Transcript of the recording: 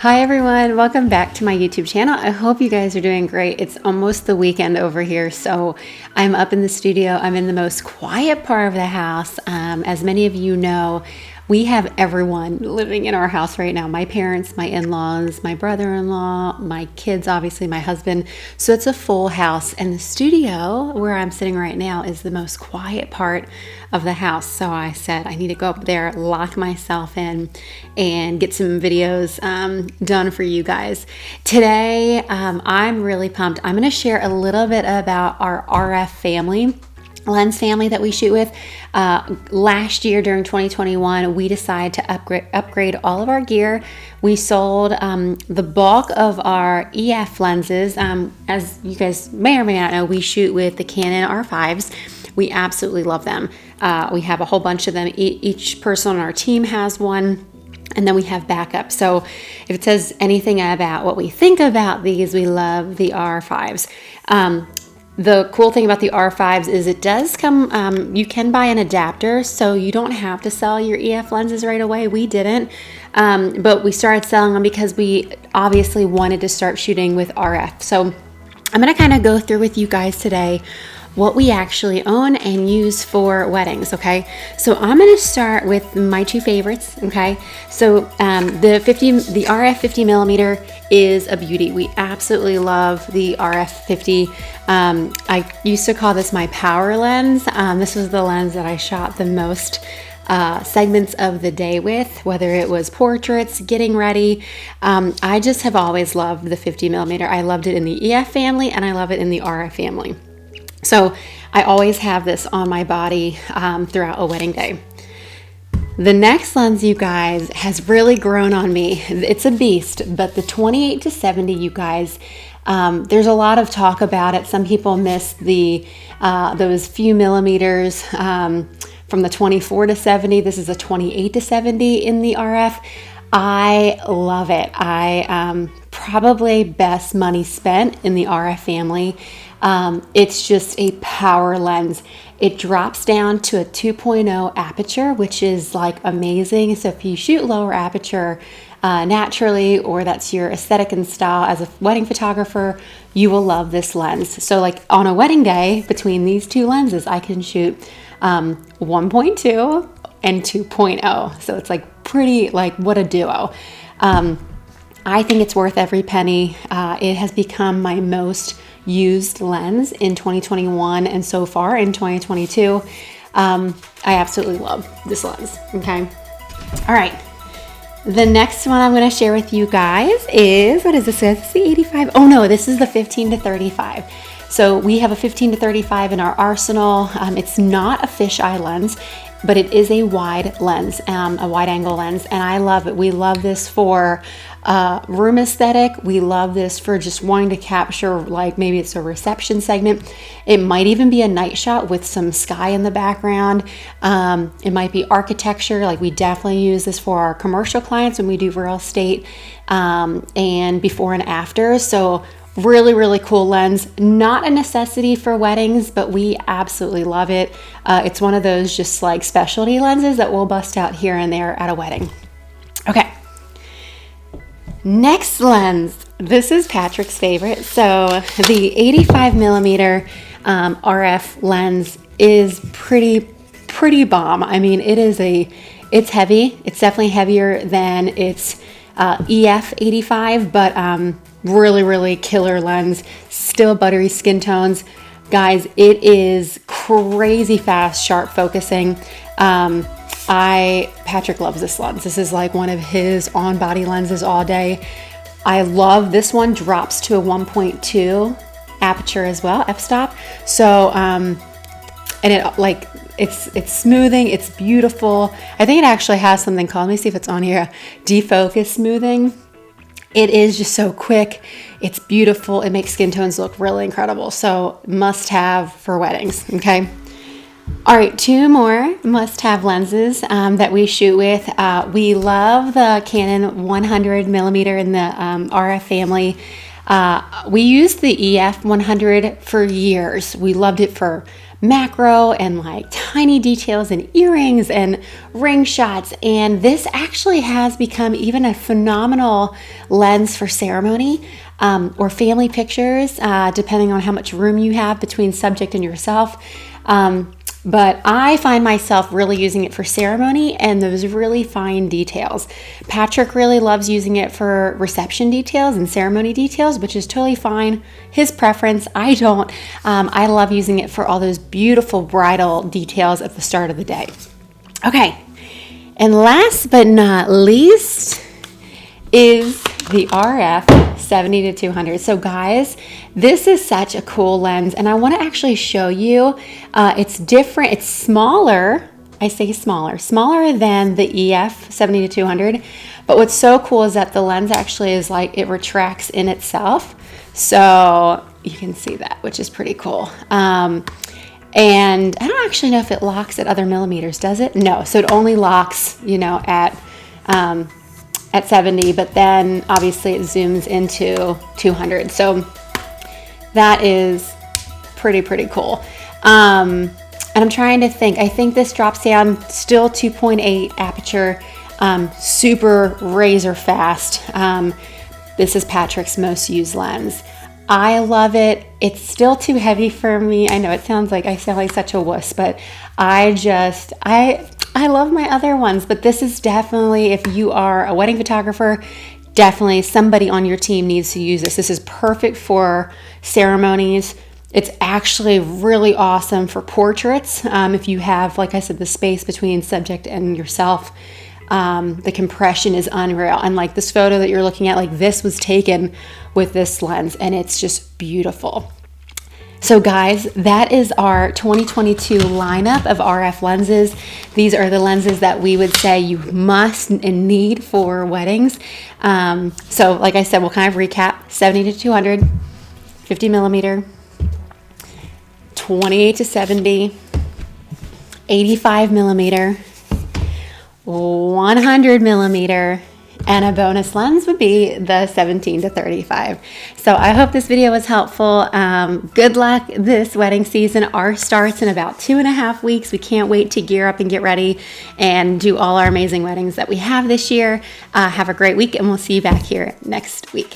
Hi everyone, welcome back to my YouTube channel. I hope you guys are doing great. It's almost the weekend over here, so I'm up in the studio. I'm in the most quiet part of the house. As many of you know, we have everyone living in our house right now. My parents, my in-laws, my brother-in-law, my kids, obviously my husband. So it's a full house, and the studio where I'm sitting right now is the most quiet part of the house. So I said I need to go up there, lock myself in, and get some videos done for you guys. Today, I'm really pumped. I'm going to share a little bit about our RF lens family that we shoot with. Last year during 2021, we decided to upgrade all of our gear. We sold the bulk of our EF lenses. As you guys may or may not know, we shoot with the Canon R5s. We absolutely love them. We have a whole bunch of them. Each person on our team has one. And then we have backup. So if it says anything about what we think about these, we love the R5s. The cool thing about the R5s is it does come, you can buy an adapter, so you don't have to sell your EF lenses right away. We didn't, but we started selling them because we obviously wanted to start shooting with RF. So I'm going to kind of go through with you guys today what we actually own and use for weddings, okay? So I'm gonna start with my two favorites, okay? So the RF 50 millimeter is a beauty. We absolutely love the RF 50. I used to call this my power lens. This was the lens that I shot the most segments of the day with, whether it was portraits, getting ready. I just have always loved the 50 millimeter. I loved it in the EF family and I love it in the RF family. So I always have this on my body throughout a wedding day. The next lens, you guys, has really grown on me. It's a beast, but the 28 to 70, you guys, there's a lot of talk about it. Some people miss those few millimeters from the 24 to 70. This is a 28 to 70 in the RF. I love it. I probably best money spent in the RF family. It's just a power lens. It drops down to a 2.0 aperture, which is like amazing. So if you shoot lower aperture naturally, or that's your aesthetic and style as a wedding photographer, you will love this lens. So like on a wedding day, between these two lenses, I can shoot 1.2 and 2.0. So it's like pretty, like what a duo. I think it's worth every penny. It has become my most used lens in 2021 and so far in 2022. I absolutely love this lens, okay? All right, the next one I'm gonna share with you guys is, what is this? Is this the 85? Oh no, this is the 15 to 35. So we have a 15 to 35 in our arsenal. It's not a fisheye lens, but it is a wide lens, a wide angle lens, and I love it. We love this for room aesthetic. We love this for just wanting to capture, like maybe it's a reception segment. It might even be a night shot with some sky in the background. It might be architecture. Like we definitely use this for our commercial clients when we do real estate and before and after. So really, really cool lens. Not a necessity for weddings, but we absolutely love it. It's one of those just like specialty lenses that we'll bust out here and there at a wedding. Okay. Next lens. This is Patrick's favorite. So the 85 millimeter RF lens is pretty bomb. I mean, it's heavy. It's definitely heavier than its EF 85, but really, really killer lens. Still buttery skin tones. Guys, it is crazy fast, sharp focusing. Patrick loves this lens. This is like one of his on-body lenses all day. I love this one. Drops to a 1.2 aperture as well, f-stop. So, and it's smoothing. It's beautiful. I think it actually has something called, let me see if it's on here, defocus smoothing. It is just so quick. It's beautiful. It makes skin tones look really incredible. So must have for weddings, okay? All right, two more must-have lenses that we shoot with. We love the Canon 100 millimeter in the RF family. We used the EF 100 for years. We loved it for macro and like tiny details and earrings and ring shots. And this actually has become even a phenomenal lens for ceremony or family pictures, depending on how much room you have between subject and yourself. But I find myself really using it for ceremony and those really fine details. Patrick really loves using it for reception details and ceremony details, which is totally fine. His preference. I don't. I love using it for all those beautiful bridal details at the start of the day. Okay. And last but not least is the RF 70 to 200. So guys, this is such a cool lens and I want to actually show you. It's different. It's smaller. I say smaller than the EF 70 to 200. But what's so cool is that the lens actually is like, it retracts in itself. So you can see that, which is pretty cool. And I don't actually know if it locks at other millimeters, does it? No. So it only locks, at 70, but then obviously it zooms into 200. So that is pretty cool. And I'm trying to think, I think this drops down still 2.8 aperture, super razor fast. This is Patrick's most used lens. I love it. It's still too heavy for me. I know it sounds like I sound like such a wuss, but I love my other ones, but this is definitely, if you are a wedding photographer, definitely somebody on your team needs to use this. This is perfect for ceremonies. It's actually really awesome for portraits. If you have, like I said, the space between subject and yourself, the compression is unreal. And like this photo that you're looking at, like this was taken with this lens and it's just beautiful. So guys, that is our 2022 lineup of RF lenses. These are the lenses that we would say you must and need for weddings. So like I said, we'll kind of recap: 70 to 200, 50 millimeter, 28 to 70, 85 millimeter, 100 millimeter, and a bonus lens would be the 17 to 35. So I hope this video was helpful. Good luck this wedding season. Ours starts in about 2.5 weeks. We can't wait to gear up and get ready and do all our amazing weddings that we have this year. Have a great week and we'll see you back here next week.